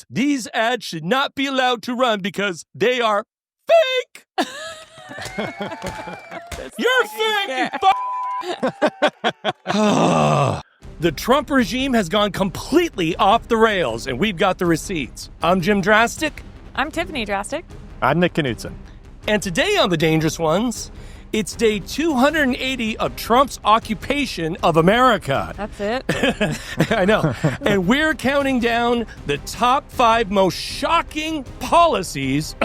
These ads should not be allowed to run because they are fake. You're fake, The Trump regime has gone completely off the rails, and we've got the receipts. I'm Jim Drastic. I'm Tiffany Drastic. I'm Nick Knudsen. And today on The Dangerous Ones, it's day 280 of Trump's occupation of America. That's it. I know. And we're counting down the top 5 most shocking policies,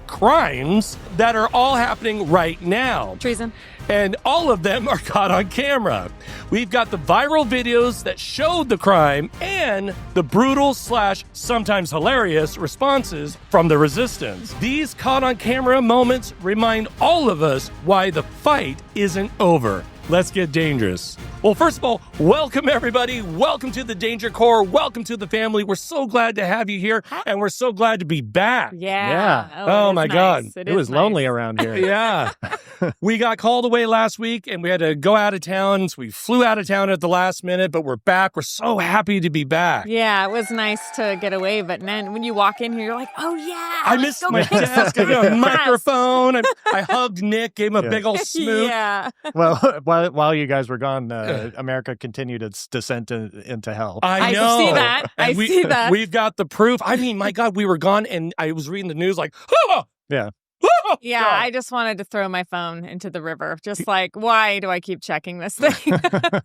crimes, that are all happening right now. Treason. And all of them are caught on camera. We've got the viral videos that showed the crime and the brutal / sometimes hilarious responses from the resistance. These caught on camera moments remind all of us why the fight isn't over. Let's get dangerous. Well, first of all, welcome everybody. Welcome to the Danger Corps. Welcome to the family. We're so glad to have you here, and we're so glad to be back. Yeah. Oh my God. It was nice. lonely around here. Yeah. We got called away last week, and we had to go out of town. So we flew out of town at the last minute, but we're back. We're so happy to be back. Yeah, it was nice to get away, but then when you walk in here, you're like, oh yeah. I missed my desk. I got a microphone. I hugged Nick, gave him a big old smooch. Yeah. Well, while you guys were gone, America continued its descent into hell. I know. see that. And I see that. We've got the proof. I mean, my God, we were gone, and I was reading the news like, Yeah. Yeah, I just wanted to throw my phone into the river. Just like, why do I keep checking this thing?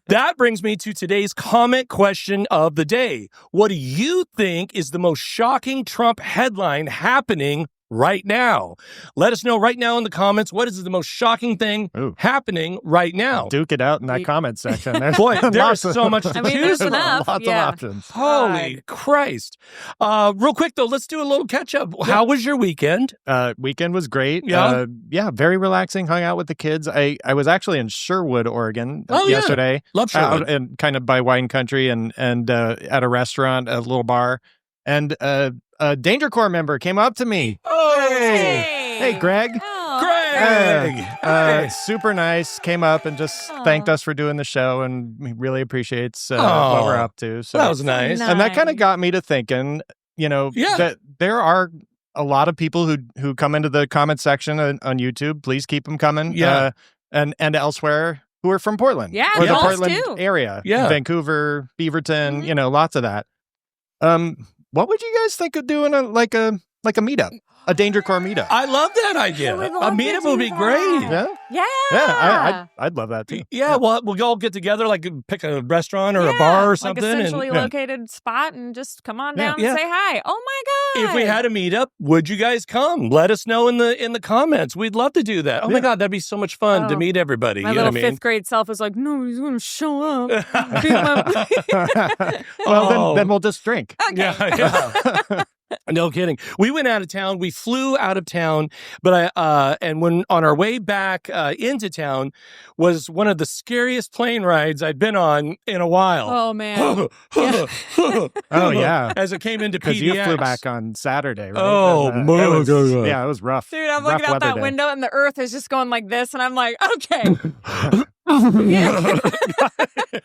That brings me to today's comment question of the day. What do you think is the most shocking Trump headline happening right now? Let us know right now in the comments. What is the most shocking thing happening right now? Duke it out in that comment section. Boy, there's so much to choose there's from. enough. Lots of options. Holy Christ. Real quick, though, let's do a little catch-up. How was your weekend? Weekend was great. Yeah? Very relaxing. Hung out with the kids. I was actually in Sherwood, Oregon yesterday. Love Sherwood. And kind of by wine country and at a restaurant, a little bar. And a Danger Corps member came up to me. Oh, Hey, Greg. Oh. Greg! Super nice. Came up and just thanked us for doing the show, and he really appreciates what we're up to. So that was nice. And that kind of got me to thinking, that there are a lot of people who come into the comment section on YouTube. Please keep them coming. Yeah. And elsewhere who are from Portland. Yeah, or the us Portland too. area. Yeah. Vancouver, Beaverton, lots of that. What would you guys think of doing a meetup? A Danger Corps meetup. I love that idea. I would A love to meetup do would be that. great. Yeah. Yeah. I'd love that too. Yeah, well, we'll all get together, like pick a restaurant or a bar or something. Like a centrally and, located spot and just come on down Yeah. and say hi. Oh my God. If we had a meetup, would you guys come? Let us know in the comments. We'd love to do that. Oh my God, that'd be so much fun to meet everybody. My you know little what I mean? 5th grade self was like, no, he's going to show up. Well, then we'll just drink. Okay. Yeah. No kidding. We went out of town. We flew out of town, but and when on our way back into town was one of the scariest plane rides I'd been on in a while. Oh, man. Oh, yeah. As it came into PDX. Because you flew back on Saturday, right? Oh, And, my it was, God. yeah, it was rough. Dude, I'm Rough looking out weather that day. window and the earth is just going like this. And I'm like, okay.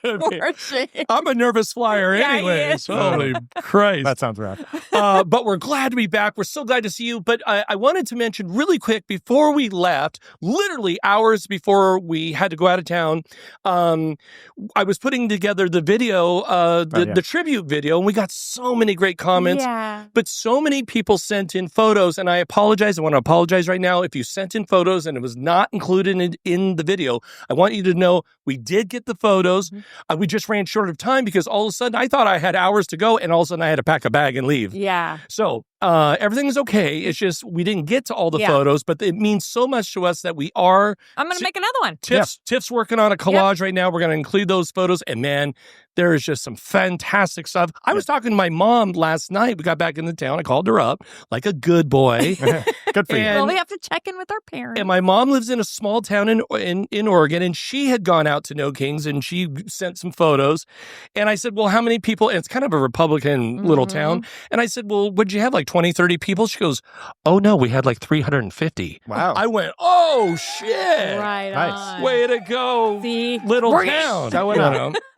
Poor Shane. I'm a nervous flyer Yeah, he anyways. is. Holy Christ. That sounds rough. But we're glad to be back. We're so glad to see you. But I wanted to mention really quick before we left, literally hours before we had to go out of town, I was putting together the video, the tribute video, and we got so many great comments. Yeah. But so many people sent in photos, and I apologize. I want to apologize right now. If you sent in photos and it was not included in the video, I want you to know we did get the photos. We just ran short of time because all of a sudden I thought I had hours to go, and all of a sudden I had to pack a bag and leave. Yeah. So everything is okay. It's just we didn't get to all the photos, but it means so much to us that we are. I'm going to make another one. Tiff's working on a collage right now. We're going to include those photos. And man, there is just some fantastic stuff. I was talking to my mom last night. We got back into town. I called her up like a good boy. Good for you. Well, we have to check in with our parents. And my mom lives in a small town in Oregon, and she had gone out to No Kings, and she sent some photos. And I said, well, how many people? And it's kind of a Republican little town. And I said, well, would you have like 20, 30 people? She goes, oh, no, we had like 350. Wow. I went, oh, shit. Right Nice. on. Way to go, little town.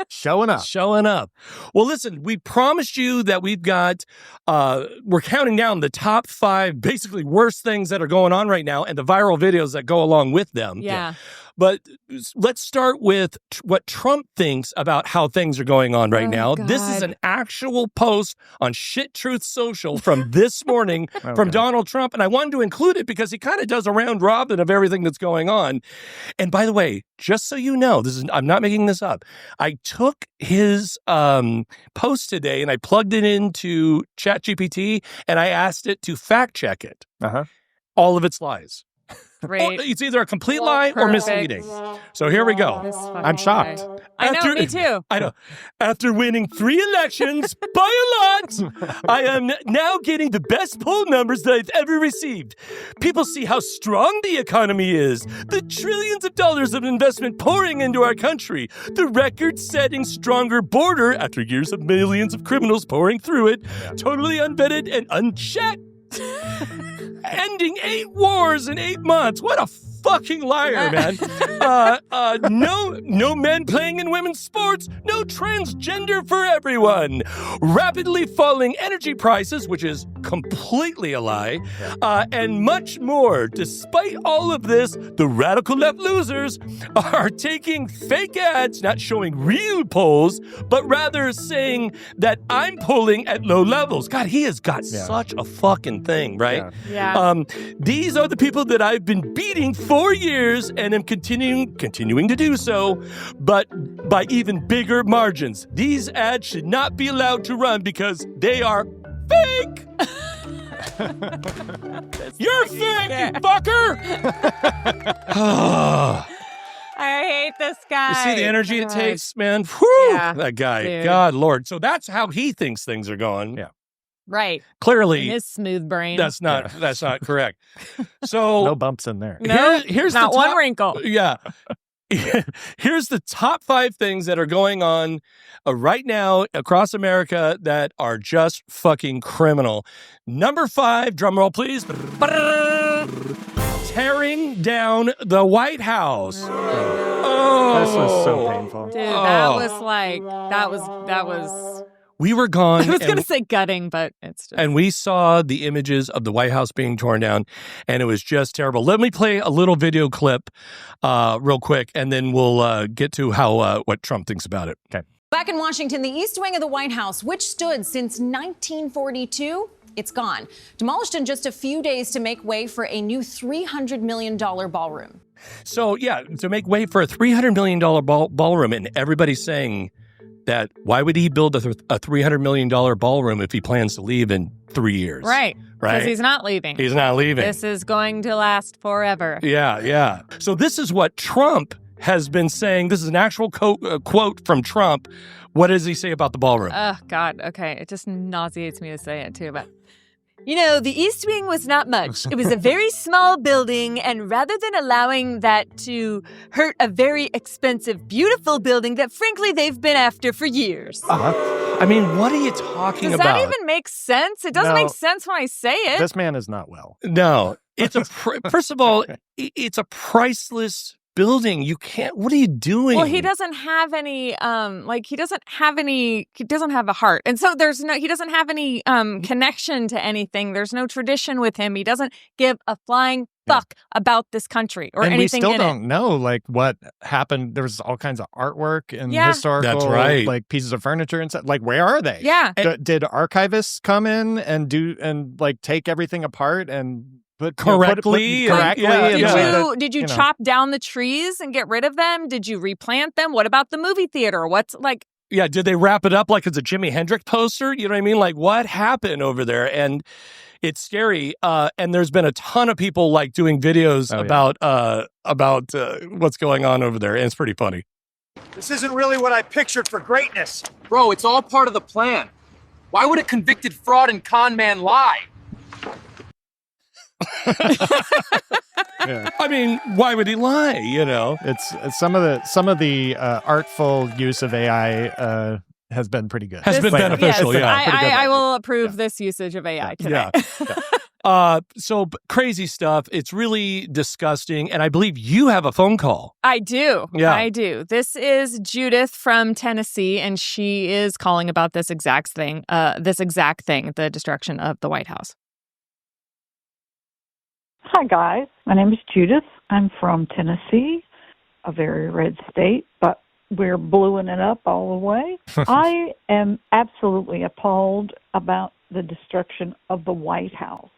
Showing up. Showing up. Well, listen, we promised you that we've got, we're counting down the top 5 basically worst things that are going on right now and the viral videos that go along with them. Yeah. But let's start with what Trump thinks about how things are going on right now. God. This is an actual post on Shit Truth Social from this morning from Donald Trump. And I wanted to include it because he kind of does a round robin of everything that's going on. And by the way, just so you know, I'm not making this up. I took his post today and I plugged it into ChatGPT and I asked it to fact check it. All of its lies. Great. It's either a complete lie or misleading. So here we go. I'm shocked. I know, me too. I know. After winning 3 elections by a lot, I am now getting the best poll numbers that I've ever received. People see how strong the economy is, the trillions of dollars of investment pouring into our country, the record-setting stronger border after years of millions of criminals pouring through it, totally unvetted and unchecked. Ending 8 wars in 8 months. What a fucking liar, man. No men playing in women's sports. No transgender for everyone. Rapidly falling energy prices, which is completely a lie, and much more. Despite all of this, the radical left losers are taking fake ads, not showing real polls, but rather saying that I'm polling at low levels. God, he has got such a fucking thing, right? Yeah. These are the people that I've been beating for years and am continuing to do so, but by even bigger margins. These ads should not be allowed to run because they are fake. You're fake, you fucker. I hate this guy. You see the energy it takes, man? Whew, Yeah, that guy. dude. God, Lord. So that's how he thinks things are going. Yeah. Right. Clearly, In his smooth brain. that's not correct. So No bumps in there. No, here's not the one top, wrinkle. Yeah. Here's the top 5 things that are going on right now across America that are just fucking criminal. Number 5, drum roll, please. Tearing down the White House. Oh, This was so painful. Dude, that was We were gone. I was going to say gutting, but it's just. And we saw the images of the White House being torn down, and it was just terrible. Let me play a little video clip real quick, and then we'll get to how what Trump thinks about it. Okay. Back in Washington, the East Wing of the White House, which stood since 1942, it's gone. Demolished in just a few days to make way for a new $300 million ballroom. So, yeah, to make way for a $300 million ballroom, and everybody's saying that why would he build a $300 million ballroom if he plans to leave in 3 years? Right. Because he's not leaving. He's not leaving. This is going to last forever. Yeah. So this is what Trump has been saying. This is an actual quote from Trump. What does he say about the ballroom? Oh, God. Okay. It just nauseates me to say it, too. But, you know, the East Wing was not much. It was a very small building. And rather than allowing that to hurt a very expensive, beautiful building that, frankly, they've been after for years. I mean, what are you talking about? Does that even make sense? It doesn't make sense when I say it. This man is not well. No. It's first of all, it's a priceless building. You can't, what are you doing? Well, he doesn't have any, he doesn't have a heart. And so he doesn't have any connection to anything. There's no tradition with him. He doesn't give a flying fuck about this country or and anything in it. And we still don't know, what happened. There was all kinds of artwork and historical, that's right. Pieces of furniture and stuff. Where are they? Yeah. Did archivists come in and take everything apart and correctly? Did you chop down the trees and get rid of them? Did you replant them? What about the movie theater? Yeah, did they wrap it up like it's a Jimi Hendrix poster? You know what I mean? What happened over there? And it's scary. And there's been a ton of people doing videos about what's going on over there. And it's pretty funny. This isn't really what I pictured for greatness. Bro, it's all part of the plan. Why would a convicted fraud and con man lie? Yeah. I mean, why would he lie? It's some of the artful use of AI has been pretty good. Has been beneficial. Yes, Yeah, I will approve this usage of AI today. So crazy stuff. It's really disgusting. And I believe you have a phone call. I do. Yeah. I do. This is Judith from Tennessee, and she is calling about this exact thing, the destruction of the White House. Hi, guys. My name is Judith. I'm from Tennessee, a very red state, but we're bluing it up all the way. I am absolutely appalled about the destruction of the White House.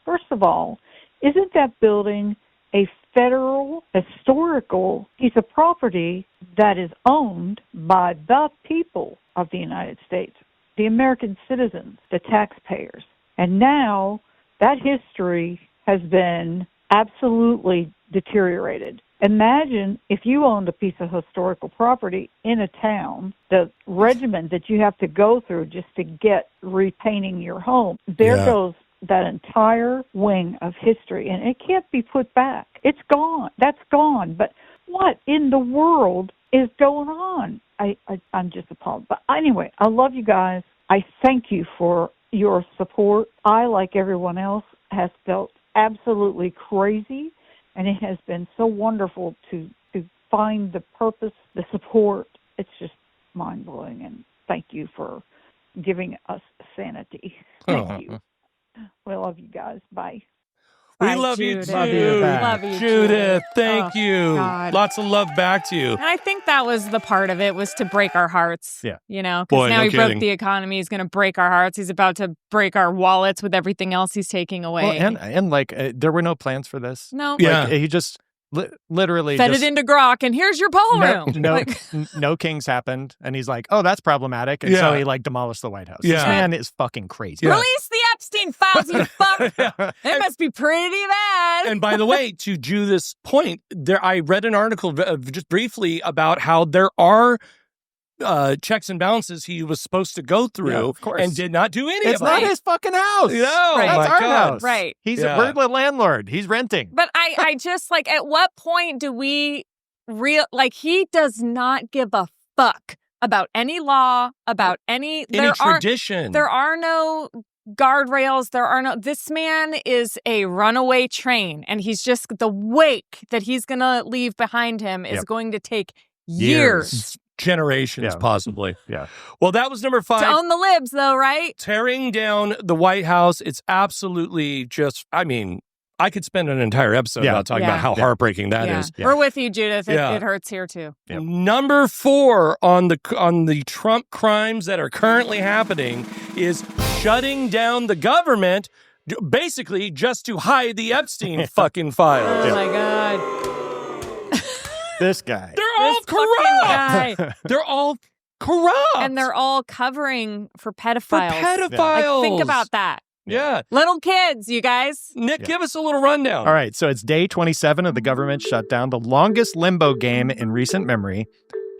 First of all, isn't that building a federal historical piece of property that is owned by the people of the United States, the American citizens, the taxpayers? And now that history has been absolutely deteriorated. Imagine if you owned a piece of historical property in a town, the regimen that you have to go through just to get repainting your home. There goes that entire wing of history, and it can't be put back. It's gone. That's gone. But what in the world is going on? I'm just appalled. But anyway, I love you guys. I thank you for your support. I, like everyone else, has felt absolutely crazy, and it has been so wonderful to find the purpose, the support. It's just mind-blowing, and thank you for giving us sanity. Thank you. We love you guys. Bye. We love you Judith. too. Love you, Judith. Thank you. God. Lots of love back to you. And I think that was the part of it, was to break our hearts. Yeah. Because Boy, now no he kidding. broke the economy. He's going to break our hearts. He's about to break our wallets with everything else he's taking away. Well, and like there were no plans for this. No. Yeah. Like, he just literally Fed just, it into grok, and here's your ballroom. No kings happened, and he's like, oh, that's problematic, and so he like demolished the White House. Yeah. This man is fucking crazy. Release the Epstein files, you fuck. It must be pretty bad. And by the way, to Judith's point, I read an article just briefly about how there are checks and balances he was supposed to go through of course. and did not do any It's of not it. his fucking house. No, Right. my That's our God. house. Right. We're the landlord. He's renting. But I just, like, at what point do we he does not give a fuck about any law, about any tradition. There are no guardrails. This man is a runaway train, and he's just, the wake that he's going to leave behind him is going to take years. Generations, possibly. Yeah. Well, that was number 5. To own the libs, though, right? Tearing down the White House. It's absolutely just, I mean, I could spend an entire episode about talking about how heartbreaking that is. Yeah. We're with you, Judith. It hurts here, too. Yep. Number 4 on the Trump crimes that are currently happening is shutting down the government, basically just to hide the Epstein fucking files. Oh, my God. This guy. They're all corrupt. They're all corrupt. And they're all covering for pedophiles. for pedophiles. Like, think about that. Yeah. Little kids, you guys. Nick, give us a little rundown. All right, so it's day 27 of the government shutdown, the longest limbo game in recent memory.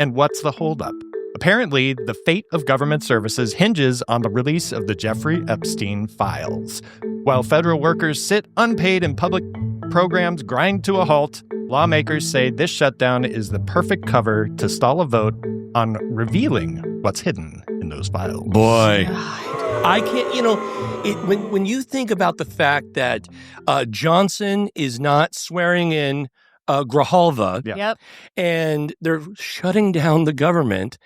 And what's the holdup? Apparently, the fate of government services hinges on the release of the Jeffrey Epstein files. While federal workers sit unpaid and public programs grind to a halt, lawmakers say this shutdown is the perfect cover to stall a vote on revealing what's hidden in those files. Boy. I can't, when you think about the fact that Johnson is not swearing in Grijalva, Yep. and they're shutting down the government,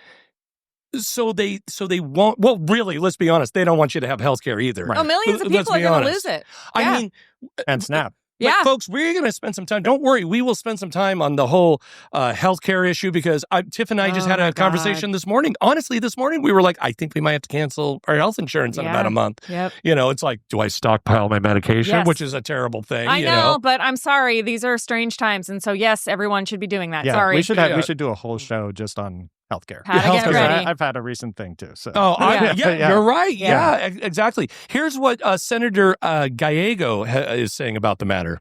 so they won't. Well, really, let's be honest, they don't want you to have health care either. Right. Oh, millions of Let's people are be going to honest. lose it. I Yeah. mean, And SNAP. But Yeah. folks, we're going to spend some time. Don't worry. We will spend some time on the whole healthcare issue because Tiff and I just had a conversation this morning. Honestly, this morning we were like, I think we might have to cancel our health insurance in about a month. Yep. It's like, do I stockpile my medication? Yes. Which is a terrible thing. I know, but I'm sorry. These are strange times. And so, yes, everyone should be doing that. Yeah, Sorry. we should do a whole show just on healthcare. How to get healthcare. ready. I've had a recent thing too. So. Oh, Yeah. you're right. Yeah, exactly. Here's what Senator Gallego is saying about the matter.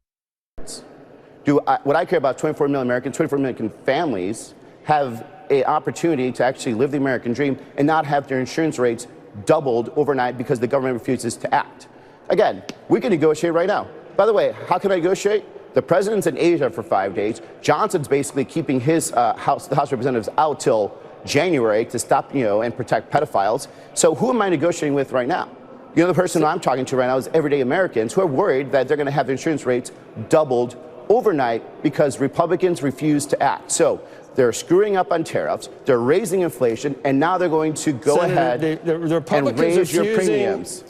What I care about, 24 million Americans, 24 million families have an opportunity to actually live the American dream and not have their insurance rates doubled overnight because the government refuses to act. Again, we can negotiate right now. By the way, how can I negotiate? The president's in Asia for 5 days. Johnson's basically keeping his the House of Representatives out till January to stop, and protect pedophiles. So who am I negotiating with right now? The other person I'm talking to right now is everyday Americans who are worried that they're going to have their insurance rates doubled overnight because Republicans refuse to act. So they're screwing up on tariffs, they're raising inflation, and now they're going to go ahead and raise your premiums.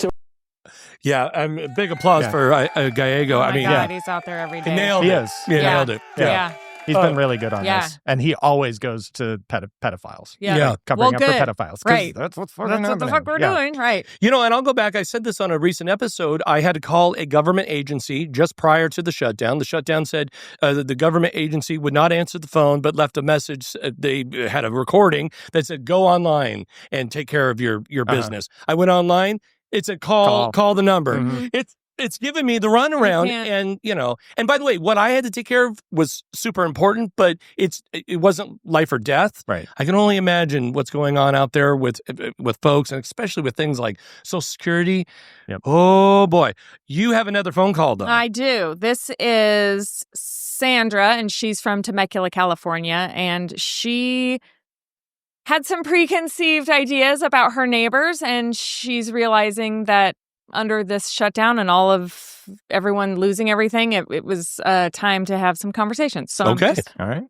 Yeah, big applause for Gallego. Oh my God, he's out there every day. He nailed it. He is. He nailed it. Yeah. He's been really good on Yeah. this. And he always goes to pedophiles. Yeah. Covering up for good. pedophiles. 'Cause Right. That's what's fucking That's what the fuck happening. we're doing. Right. And I'll go back. I said this on a recent episode. I had to call a government agency just prior to the shutdown. The shutdown said that the government agency would not answer the phone, but left a message. They had a recording that said, go online and take care of your business. I went online. It said, call the number. Mm-hmm. It's given me the runaround, can't- and by the way, what I had to take care of was super important, but it wasn't life or death. Right. I can only imagine what's going on out there with folks, and especially with things like Social Security. Yep. Oh boy, you have another phone call though. I do. This is Sandra, and she's from Temecula, California, and she had some preconceived ideas about her neighbors, and she's realizing that under this shutdown and all of everyone losing everything, it was time to have some conversations. So Okay. All right.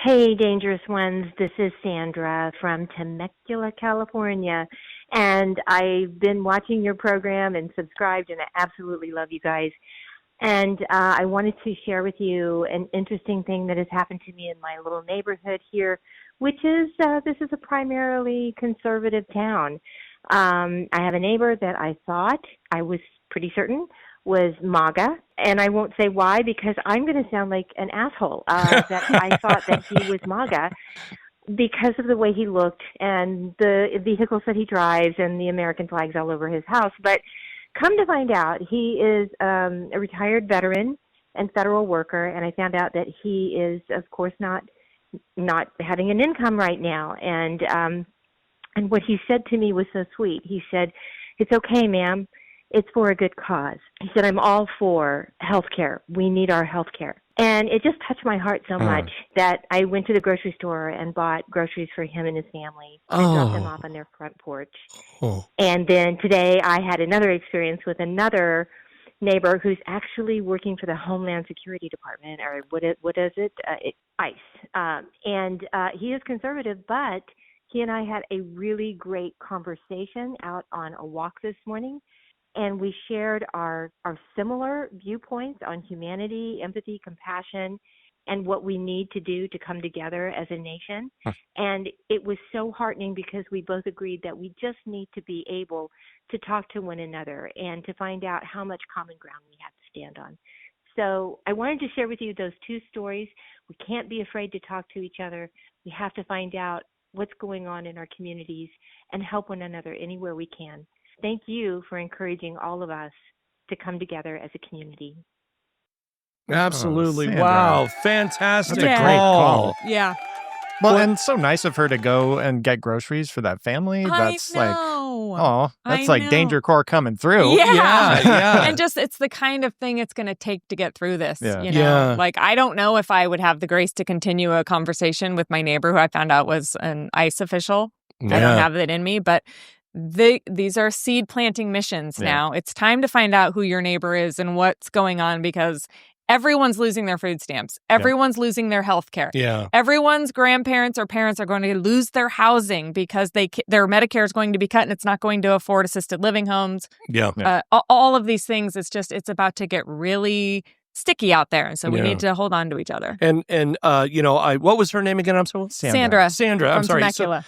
Hey, Dangerous Ones. This is Sandra from Temecula, California. And I've been watching your program and subscribed, and I absolutely love you guys. And I wanted to share with you an interesting thing that has happened to me in my little neighborhood here, which is this is a primarily conservative town. I have a neighbor that I thought, I was pretty certain, was MAGA. And I won't say why, because I'm going to sound like an asshole, that I thought that he was MAGA because of the way he looked and the vehicles that he drives and the American flags all over his house. But come to find out, he is a retired veteran and federal worker, and I found out that he is, of course, not having an income right now. And what he said to me was so sweet. He said, "It's okay, ma'am. It's for a good cause." He said, "I'm all for health care. We need our health care." And it just touched my heart so much that I went to the grocery store and bought groceries for him and his family and dropped them off on their front porch. And then today I had another experience with another neighbor who's actually working for the Homeland Security Department, or what is it? ICE. And he is conservative, but he and I had a really great conversation out on a walk this morning, and we shared our similar viewpoints on humanity, empathy, compassion, and what we need to do to come together as a nation. And it was so heartening because we both agreed that we just need to be able to talk to one another and to find out how much common ground we have to stand on. So I wanted to share with you those two stories. We can't be afraid to talk to each other. We have to find out what's going on in our communities and help one another anywhere we can. Thank you for encouraging all of us to come together as a community. Absolutely. Sandra. Wow. Fantastic. That's a great call. Yeah. Well, and so nice of her to go and get groceries for that family. That's like, oh, that's like Danger Corps coming through. Yeah. And just, it's the kind of thing it's going to take to get through this. Yeah. You know, like, I don't know if I would have the grace to continue a conversation with my neighbor who I found out was an ICE official. I don't have it in me, but these are seed planting missions now. It's time to find out who your neighbor is and what's going on, because everyone's losing their food stamps. Everyone's losing their health care. Yeah. Everyone's grandparents or parents are going to lose their housing because their Medicare is going to be cut and it's not going to afford assisted living homes. All of these things, it's about to get really sticky out there. And so we need to hold on to each other. And what was her name again? I'm sorry. Sandra. I'm sorry. Temecula.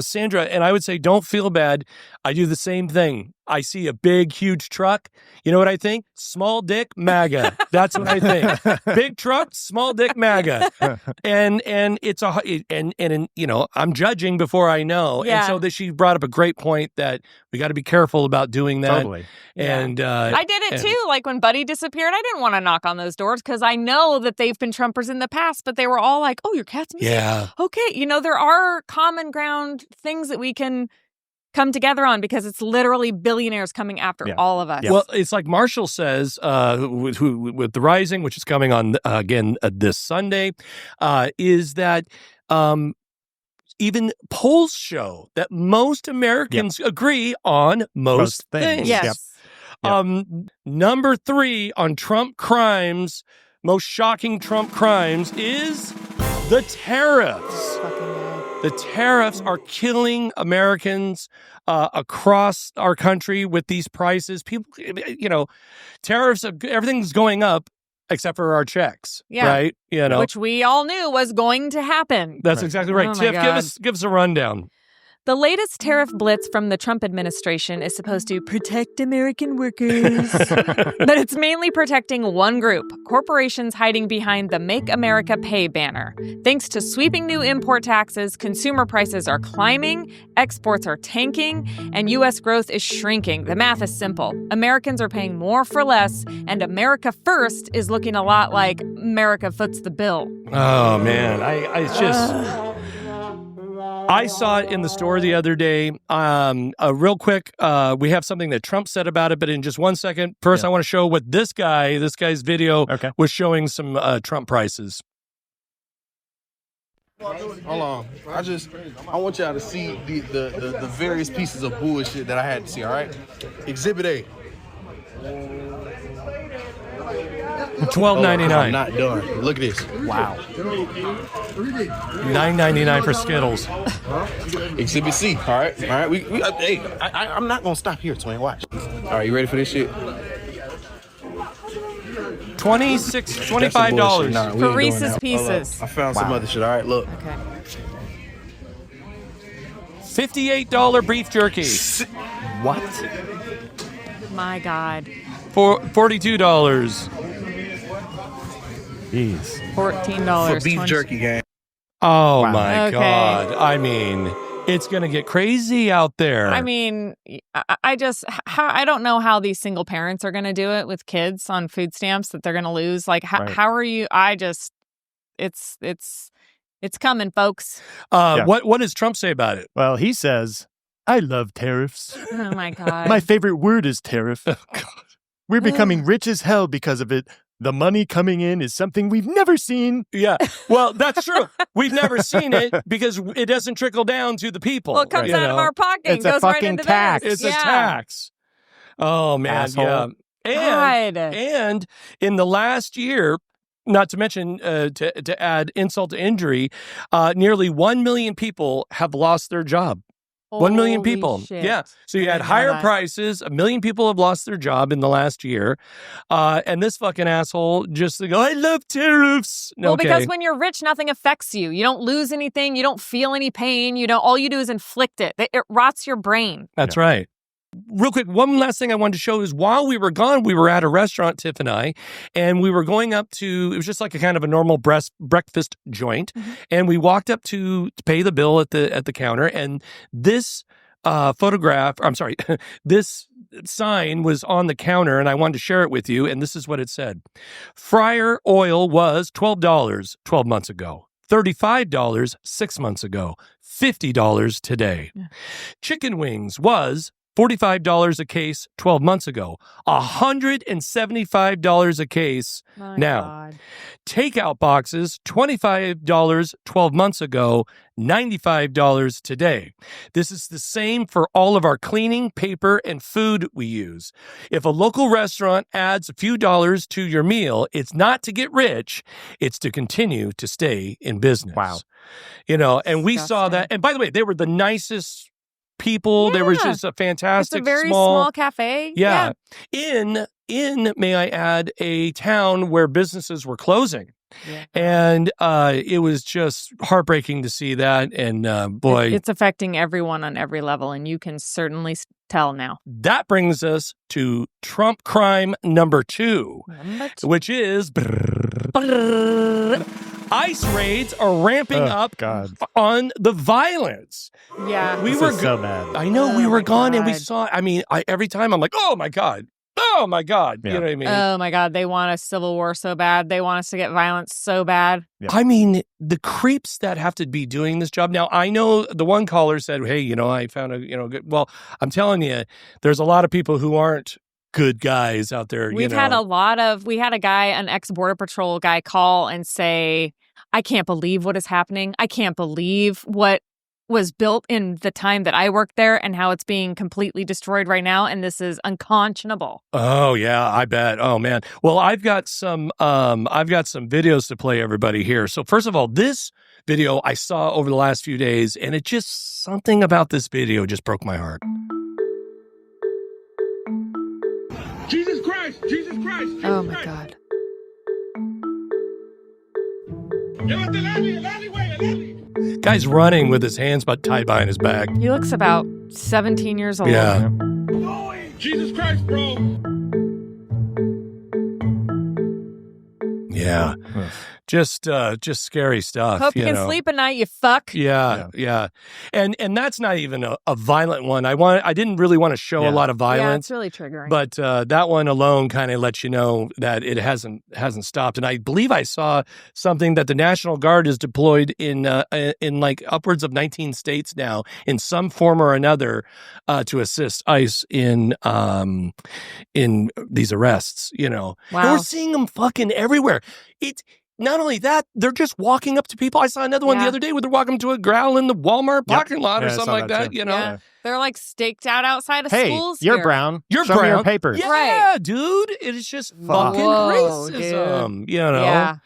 Sandra. And I would say, don't feel bad. I do the same thing. I see a big, huge truck. You know what I think? Small dick MAGA. That's what I think. Big truck, small dick MAGA. And it's I'm judging before I know. Yeah. And so that she brought up a great point that we got to be careful about doing that. Totally. And I did it too. Like when Buddy disappeared, I didn't want to knock on those doors because I know that they've been Trumpers in the past, but they were all like, "Oh, your cat's missing." Yeah. Okay. There are common ground things that we can come together on because it's literally billionaires coming after all of us. Well, it's like Marshall says with The Rising, which is coming on again this Sunday, is that even polls show that most Americans agree on most things. Yes. Number 3 on Trump crimes, most shocking Trump crimes, is the tariffs. The tariffs are killing Americans across our country with these prices. People, tariffs, everything's going up except for our checks, right? Which we all knew was going to happen. That's exactly right. Oh, Tiff, give us a rundown. The latest tariff blitz from the Trump administration is supposed to protect American workers. But it's mainly protecting one group, corporations hiding behind the Make America Pay banner. Thanks to sweeping new import taxes, consumer prices are climbing, exports are tanking, and U.S. growth is shrinking. The math is simple. Americans are paying more for less, and America First is looking a lot like America foots the bill. Oh, man. I saw it in the store the other day. Real quick, we have something that Trump said about it, but in just 1 second. First, I want to show what this guy's video was showing some Trump prices. Hold on. I want y'all to see the various pieces of bullshit that I had to see, all right? Exhibit A. $12.99. I'm not done. Look at this. Wow. $9.99 for Skittles. Exhibit C. All right. I'm not gonna stop here, Twain. Watch. All right, you ready for this shit? $25 Nah, for Reese's Pieces. I found some other shit. All right, look. Okay. $58 beef jerky. What? My God. For $42. Jeez. $14 For beef jerky, gang. Oh, Wow. my God. I mean, it's going to get crazy out there. I mean, I don't know how these single parents are going to do it with kids on food stamps that they're going to lose. Like, how are you? It's coming, folks. What does Trump say about it? Well, he says, I love tariffs. Oh, my God. My favorite word is tariff. Oh, God. We're becoming rich as hell because of it. The money coming in is something we've never seen. Yeah. Well, that's true. We've never seen it because it doesn't trickle down to the people. Well, it comes out of our pocket. It's and a goes right fucking into tax. theirs. It's a tax. Oh, man. Asshole. Yeah. God. And in the last year, not to mention, to add insult to injury, nearly 1 million people have lost their job. 1 million Holy people. shit. Yeah. So you I had didn't know higher that. prices. 1 million people have lost their job in the last year. And this fucking asshole just go, I love tariffs. Well, Okay. because when you're rich, nothing affects you. You don't lose anything. You don't feel any pain. All you do is inflict it. It rots your brain. That's right. Real quick, one last thing I wanted to show is while we were gone, we were at a restaurant, Tiff and I, and we were going up to, it was just like a kind of a normal breakfast joint. Mm-hmm. And we walked up to pay the bill at the counter, and this this sign was on the counter, and I wanted to share it with you, and this is what it said. Fryer oil was $12 12 months ago, $35 6 months ago, $50 today. Yeah. Chicken wings was $45 a case 12 months ago, $175 a case My now. God. Takeout boxes, $25 12 months ago, $95 today. This is the same for all of our cleaning, paper, and food we use. If a local restaurant adds a few dollars to your meal, it's not to get rich, it's to continue to stay in business. Wow. And we saw that. And by the way, they were the nicest people. There was Yeah. just a fantastic It's a very small cafe. Yeah. In may I add, a town where businesses were closing. Yeah. And it was just heartbreaking to see that. And boy, It's affecting everyone on every level, and you can certainly tell now. that brings us to Trump crime number 2, which is ICE raids are ramping up God. on the violence. Yeah. We This were is so bad. I know we Oh were my gone and we God. saw, every time I'm like, oh my God. oh my God. Yeah. You know what I mean? Oh my God, they want a civil war so bad. They want us to get violence so bad. Yeah. I mean, the creeps that have to be doing this job. Now, I know the one caller said, hey, I found a, good. Well, I'm telling you, there's a lot of people who aren't good guys out there. We had a guy, an ex-Border Patrol guy, call and say, I can't believe what is happening. I can't believe what was built in the time that I worked there and how it's being completely destroyed right now. And this is unconscionable. Oh, yeah, I bet. Oh, man. Well, I've got some videos to play everybody here. So first of all, this video I saw over the last few days, and it just, something about this video just broke my heart. Jesus Christ! Jesus Christ! Jesus Oh my Christ. God. Guy's running with his hands tied behind his back. He looks about 17 years old. Yeah. Jesus Christ, bro! Yeah. Just scary stuff. Hope you can sleep at night, you fuck. Yeah. And that's not even a violent one. I didn't really want to show a lot of Yeah, violence. it's really triggering. But that one alone kind of lets you know that it hasn't stopped. And I believe I saw something that the National Guard is deployed in like upwards of 19 states now in some form or another to assist ICE in these arrests. Wow. And we're seeing them fucking everywhere. It's not only that, they're just walking up to people. I saw another one the other day where they're walking to a growl in the Walmart parking lot or something like that. Yeah. They're like staked out outside of Hey, schools. you're here. brown. You're Show me brown. your papers. Yeah, Right. dude. It is just fucking Whoa, racism. dude. You know? Yeah.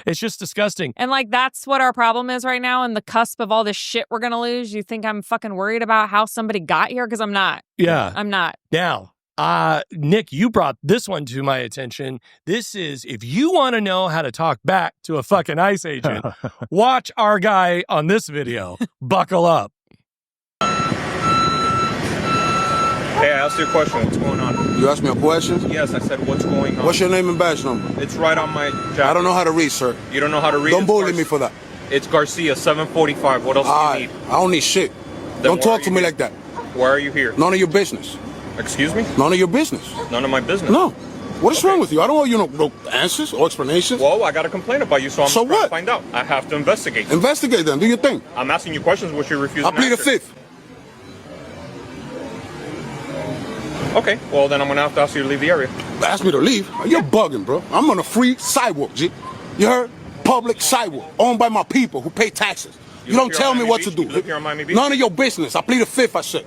It's just disgusting. And like that's what our problem is right now, in the cusp of all this shit we're gonna lose. You think I'm fucking worried about how somebody got here? Because I'm not. Yeah. I'm not. Now, Nick, you brought this one to my attention. This is, if you want to know how to talk back to a fucking ICE agent, watch our guy on this video. Buckle up. Hey, I asked you a question. What's going on? You asked me a question? Yes, I said, what's going on? What's your name and badge number? It's right on my jacket. I don't know how to read, sir. You don't know how to read? Don't It's bully me for that. It's Garcia, 745. What else do you need? I don't need shit. Then Don't why talk are to you me here? like that. Why are you here? None of your business. Excuse me? None of your business. None of my business. No. What is wrong with you? I don't owe you no answers or explanations. Well, I got a complaint about you, so I'm trying to find out. I have to investigate. Investigate then. Do your thing. I'm asking you questions which you refuse I to plead the answer. fifth. Okay, well then I'm gonna have to ask you to leave the area. Ask me to leave? You're bugging, bro. I'm on a free sidewalk, G. You heard? Public sidewalk, owned by my people who pay taxes. You don't tell me what to do. You live here on Miami Beach? None of your business. I plead the fifth, I said.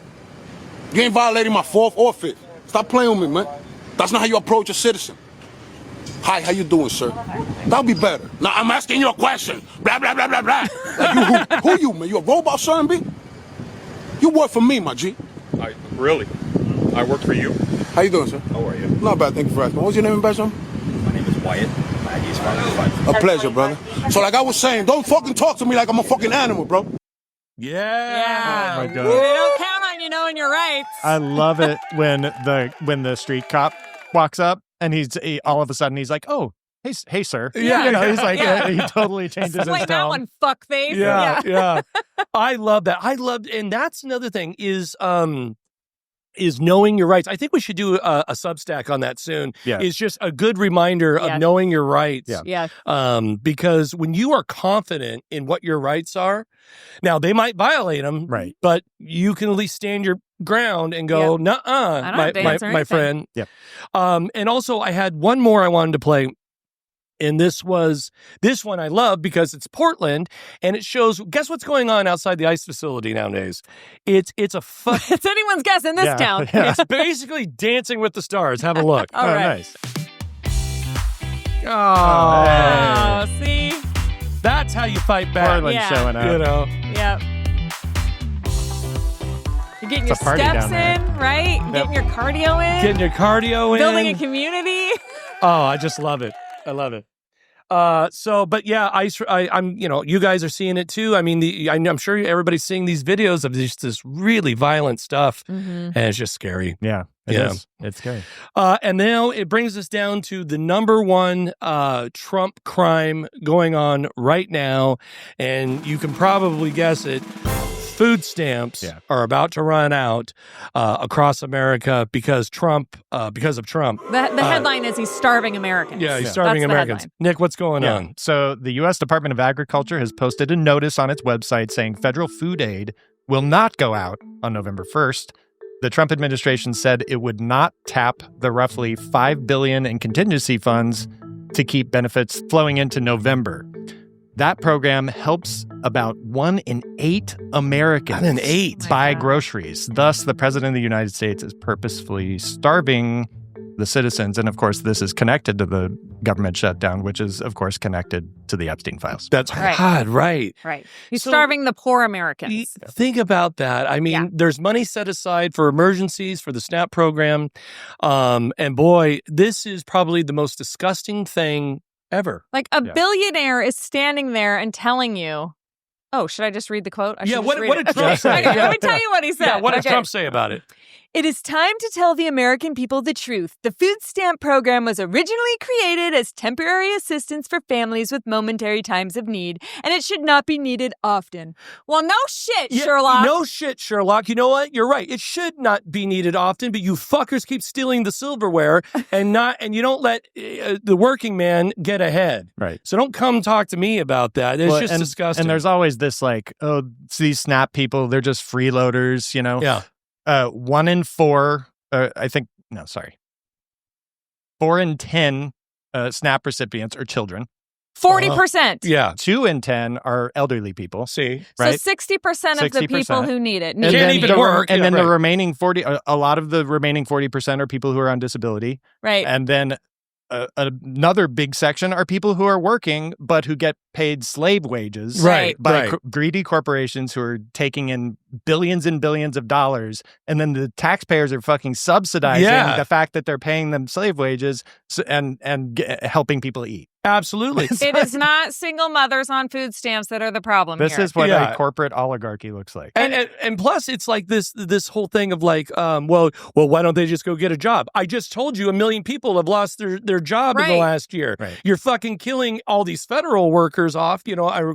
You ain't violating my fourth or fifth. Stop playing with me, man. That's not how you approach a citizen. Hi, how you doing, sir? That'll be better. Now, I'm asking you a question. Blah, blah, blah, blah, blah. Like who you, man? You a robot, sir, B? You work for me, my G. Really? I work for you? How you doing, sir? How are you? Not bad, thank you for asking. What's your name and badge number? My name is Wyatt. Maggie's 505. A pleasure, brother. So like I was saying, don't fucking talk to me like I'm a fucking animal, bro. Yeah. Oh my God. They don't count on you knowing your rights. I love it when the street cop walks up and all of a sudden he's like, "Oh, hey, sir." Yeah. He's like, Yeah. he totally changes his Explain that tone. one, fuckface. Yeah. I love that. And that's another thing is knowing your rights. I think we should do a Substack on that soon. Yeah. It's just a good reminder of knowing your rights. Yeah. Because when you are confident in what your rights are, now they might violate them, Right. but you can at least stand your ground and go, nuh-uh, my friend. Yeah. And also I had one more I wanted to play. And this one I love because it's Portland and it shows, guess what's going on outside the ICE facility nowadays? It's It's anyone's guess in this town. Yeah. It's basically Dancing with the Stars. Have a look. All right. Nice. Oh, see? That's how you fight back. Portland showing up. You know. Yep. You're getting your It's a party steps down there. in, right? Getting your cardio in. Getting your cardio in. Building a community. Oh, I just love it. I love it. But yeah, I'm, you guys are seeing it too. I mean, I'm sure everybody's seeing these videos of this really violent stuff, and it's just scary. Yeah, it is. It's scary. And now it brings us down to the number one Trump crime going on right now, and you can probably guess it. food stamps are about to run out across America because of Trump. The headline is he's starving Americans. Yeah, he's starving Americans. Nick, what's going on? So the U.S. Department of Agriculture has posted a notice on its website saying federal food aid will not go out on November 1st. The Trump administration said it would not tap the roughly $5 billion in contingency funds to keep benefits flowing into November. That program helps about 1 in 8 Americans 1 in 8 buy groceries. Thus, the president of the United States is purposefully starving the citizens. And of course, this is connected to the government shutdown, which is, of course, connected to the Epstein files. That's right. Right. He's starving the poor Americans. Think about that. I mean, there's money set aside for emergencies for the SNAP program. And boy, this is probably the most disgusting thing ever. Like a billionaire is standing there and telling you, oh, should I just read the quote? What did Trump say? Okay, let me tell you what he said. Yeah, what did Trump say about it? It is time to tell the American people the truth. The food stamp program was originally created as temporary assistance for families with momentary times of need, and it should not be needed often. Well, no shit, Sherlock. No shit, Sherlock. You know what? You're right. It should not be needed often, but you fuckers keep stealing the silverware and you don't let the working man get ahead. Right. So don't come talk to me about that. It's just disgusting. And there's always this like, oh, these SNAP people, they're just freeloaders, you know? Yeah. 1 in 4, 4 in 10 SNAP recipients are children. 40%. Yeah. 2 in 10 are elderly people. See, right? So 60% of the people who need it. Can't even work. And then the remaining 40, a lot of the remaining 40% are people who are on disability. Right. And then another big section are people who are working, but who get paid slave wages by greedy corporations who are taking in billions and billions of dollars. And then the taxpayers are fucking subsidizing the fact that they're paying them slave wages and helping people eat. Absolutely. It is not single mothers on food stamps that are the problem This here. is what a corporate oligarchy looks like. And plus, it's like this whole thing of like, well, why don't they just go get a job? I just told you 1 million people have lost their job in the last year. Right. You're fucking killing all these federal workers off,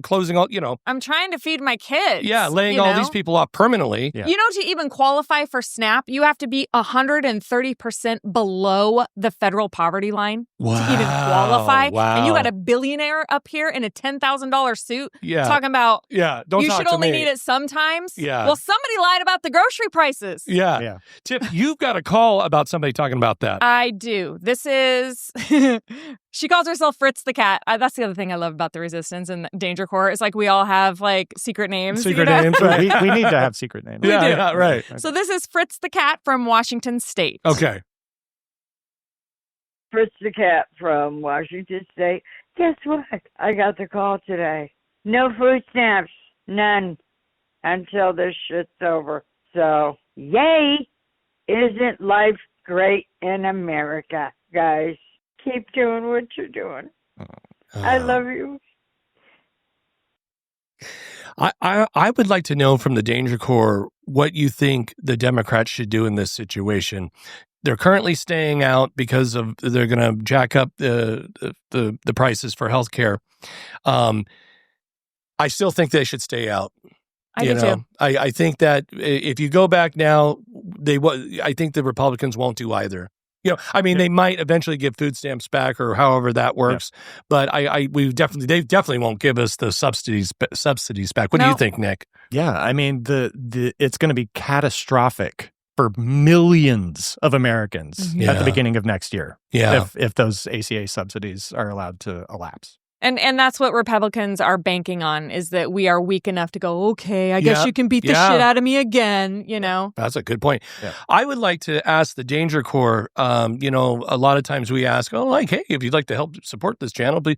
closing all, I'm trying to feed my kids. Yeah, laying all these people off permanently. Yeah. You know, to even qualify for SNAP, you have to be 130% below the federal poverty line to even qualify. Wow. And you got a billionaire up here in a $10,000 suit talking about don't you talk should to only me. need it sometimes. Yeah. Well, somebody lied about the grocery prices. Yeah. Tip, you've got a call about somebody talking about that. I do. This is... She calls herself Fritz the Cat. That's the other thing I love about the Resistance and Danger Corps. It's like we all have like secret names. Secret names. Right. we need to have secret names. Yeah, right. So this is Fritz the Cat from Washington State. Okay. Fritz the Cat from Washington State. Guess what? I got the call today. No food stamps. None. Until this shit's over. So, yay! Isn't life great in America, guys? Keep doing what you're doing. I love you. I would like to know from the Danger Corps what you think the Democrats should do in this situation. They're currently staying out because they're going to jack up the prices for healthcare. I still think they should stay out. I do too. I think that if you go back now, I think the Republicans won't do either. They might eventually give food stamps back or however that works, but they definitely won't give us the subsidies back. What do you think, Nick? Yeah, I mean it's going to be catastrophic for millions of Americans at the beginning of next year. Yeah, if those ACA subsidies are allowed to elapse. And that's what Republicans are banking on, is that we are weak enough to go, okay, I guess you can beat the shit out of me again, That's a good point. Yeah. I would like to ask the Danger Corps, a lot of times we ask, hey, if you'd like to help support this channel, please,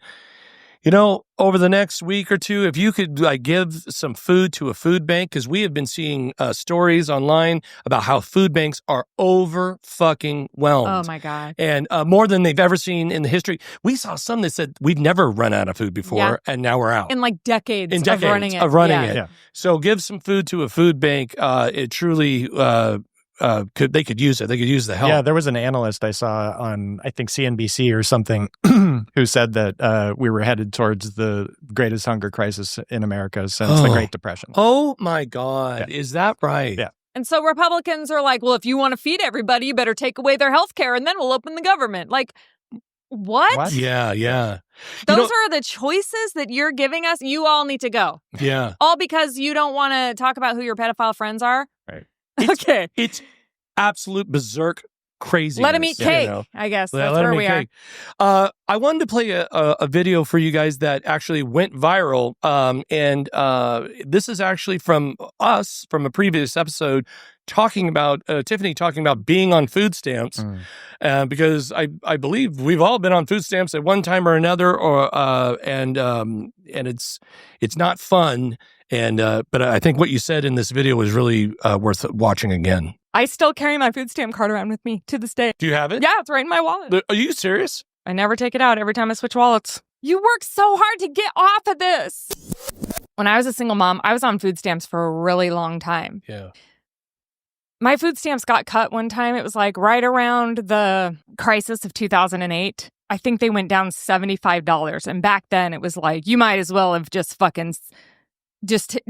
over the next week or two, if you could give some food to a food bank, because we have been seeing stories online about how food banks are over fucking whelmed. Oh my God. And more than they've ever seen in the history. We saw some that said we've never run out of food before, and now we're out. In decades of running it. So give some food to a food bank. It truly they could use it. They could use the help. Yeah, there was an analyst I saw on, I think, CNBC or something who said that we were headed towards the greatest hunger crisis in America since the Great Depression. Oh, my God. Yeah. Is that right? Yeah. And so Republicans are like, well, if you want to feed everybody, you better take away their health care and then we'll open the government. Like, what? Yeah, yeah. Those are the choices that you're giving us. You all need to go. Yeah. All because you don't want to talk about who your pedophile friends are? Right. Okay. It's absolute berserk crazy. Let him eat cake, I guess. That's where we are. I wanted to play a video for you guys that actually went viral. And this is actually from us, from a previous episode, talking about, Tiffany talking about being on food stamps. Because I believe we've all been on food stamps at one time or another, and it's not fun. And but I think what you said in this video was really worth watching again. I still carry my food stamp card around with me to this day. Do you have it? Yeah, it's right in my wallet. Are you serious? I never take it out every time I switch wallets. You work so hard to get off of this. When I was a single mom, I was on food stamps for a really long time. Yeah. My food stamps got cut one time. It was like right around the crisis of 2008. I think they went down $75. And back then it was like, you might as well have just fucking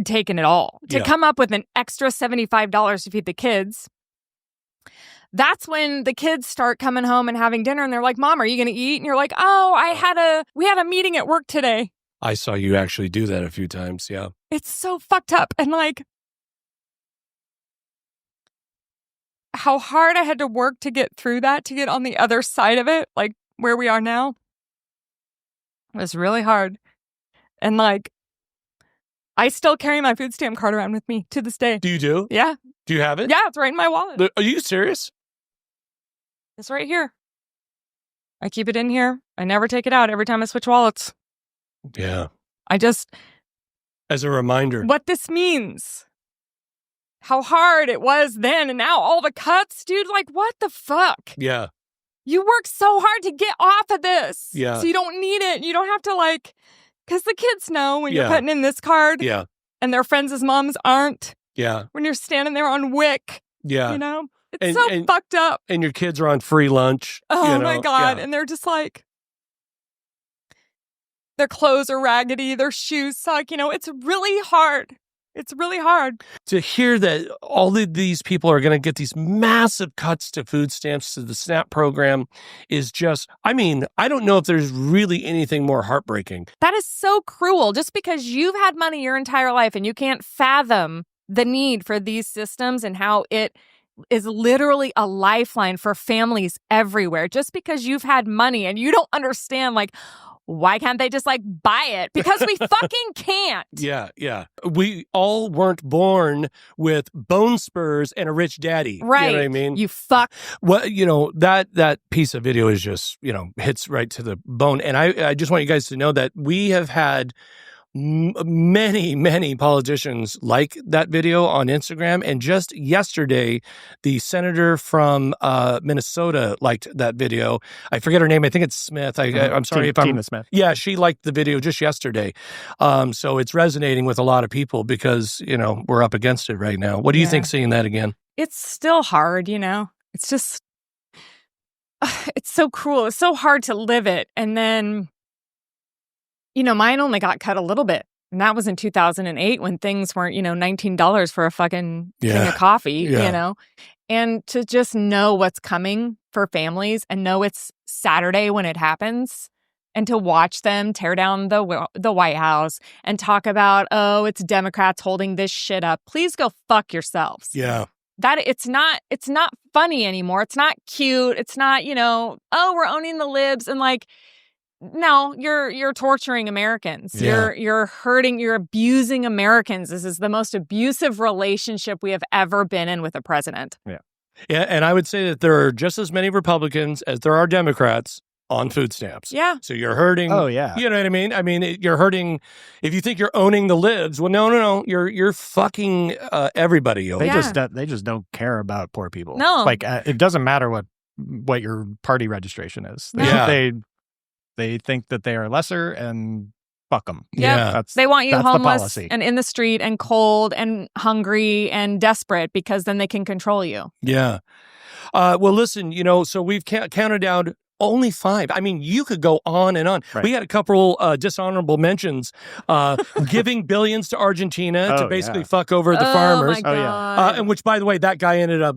taken it all. To come up with an extra $75 to feed the kids. That's when the kids start coming home and having dinner and they're like, Mom, are you going to eat? And you're like, oh, we had a meeting at work today. I saw you actually do that a few times. Yeah. It's so fucked up. And like, how hard I had to work to get through that, to get on the other side of it, like where we are now, it was really hard. And like, I still carry my food stamp card around with me to this day. Do you do? Yeah. Do you have it? Yeah, it's right in my wallet. Are you serious? It's right here. I keep it in here. I never take it out every time I switch wallets. Yeah. As a reminder. What this means. How hard it was then and now all the cuts, dude, like what the fuck? Yeah. You work so hard to get off of this. Yeah. So you don't need it. You don't have to like, because the kids know when you're putting in this card. Yeah. And their friends' moms aren't. Yeah. When you're standing there on WIC. Yeah. You know? It's so fucked up. And your kids are on free lunch. Oh my God. Yeah. And they're just like, their clothes are raggedy, their shoes suck. You know, it's really hard. It's really hard. To hear that all of these people are going to get these massive cuts to food stamps, to the SNAP program, is just, I mean, I don't know if there's really anything more heartbreaking. That is so cruel. Just because you've had money your entire life and you can't fathom the need for these systems and how it is literally a lifeline for families everywhere. Just because you've had money and you don't understand, like, why can't they just like buy it? Because we fucking can't. Yeah, yeah. We all weren't born with bone spurs and a rich daddy. Right. You know what I mean? You fuck. Well, you know, that piece of video is just, you know, hits right to the bone. And I just want you guys to know that we have had many politicians like that video on Instagram. And just yesterday, the senator from Minnesota liked that video. I forget her name. I think it's Smith. I'm sorry if I'm... Tina Smith. Yeah, she liked the video just yesterday. So it's resonating with a lot of people because, you know, we're up against it right now. What do you think seeing that again? It's still hard, you know? It's just... it's so cruel. It's so hard to live it. And then... You know, mine only got cut a little bit. And that was in 2008 when things weren't, you know, $19 for a fucking thing of coffee, you know? And to just know what's coming for families and know it's Saturday when it happens and to watch them tear down the White House and talk about, oh, it's Democrats holding this shit up. Please go fuck yourselves. Yeah. That it's not funny anymore. It's not cute. It's not, you know, oh, we're owning the libs and like, no, you're torturing Americans. Yeah. You're hurting, you're abusing Americans. This is the most abusive relationship we have ever been in with a president. Yeah. Yeah, and I would say that there are just as many Republicans as there are Democrats on food stamps. Yeah. So you're hurting. Oh, yeah. You know what I mean? I mean, you're hurting if you think you're owning the libs. Well, no. You're fucking everybody over. They just don't care about poor people. No. Like it doesn't matter what your party registration is. Yeah. They think that they are lesser and fuck them. Yeah. They want you that's the homeless policy. and in the street and cold and hungry and desperate because then they can control you. Yeah. Well, listen, so we've counted down only 5. I mean, you could go on and on. Right. We had a couple dishonorable mentions, giving billions to Argentina to basically fuck over the farmers. My God. And which, by the way, that guy ended up,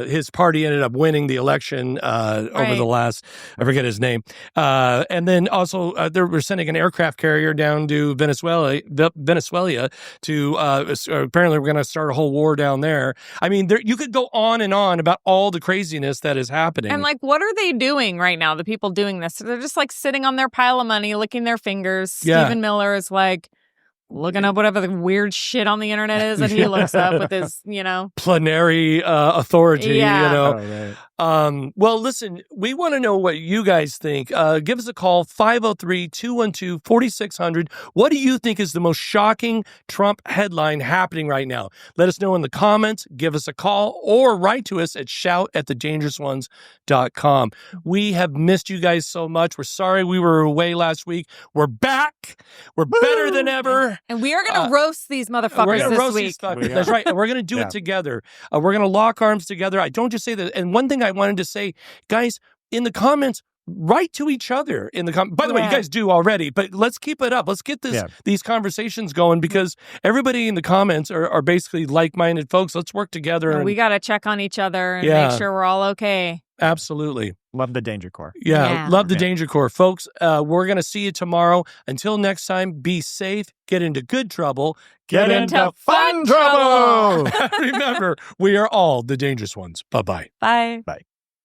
his party ended up winning the election over the last, I forget his name. And then also they were sending an aircraft carrier down to Venezuela to, apparently we're going to start a whole war down there. I mean, you could go on and on about all the craziness that is happening. And like, what are they doing right now? The people doing this, they're just like sitting on their pile of money, licking their fingers. Yeah. Stephen Miller is like looking up whatever the weird shit on the internet is that he looks up with his, plenary authority, Yeah. Oh, right. Well, listen, we want to know what you guys think. Give us a call, 503-212-4600. What do you think is the most shocking Trump headline happening right now? Let us know in the comments, give us a call, or write to us at shout@thedangerousones.com. We have missed you guys so much. We're sorry we were away last week. We're back. We're better than ever. And we are going to roast these motherfuckers We're going to this roast week. these fuckers. That's right. And we're going to do it together. We're going to lock arms together. I don't just say that. And one thing I wanted to say, guys, in the comments, write to each other in the comments. By the way, you guys do already, but let's keep it up. Let's get these conversations going because everybody in the comments are basically like-minded folks. Let's work together. And we got to check on each other and make sure we're all okay. Absolutely. Love the Danger Corps. Yeah. Love the Danger Corps. Folks, we're going to see you tomorrow. Until next time, be safe, get into good trouble, Get into fun trouble. Remember, we are all the dangerous ones. Bye-bye. Bye. Bye.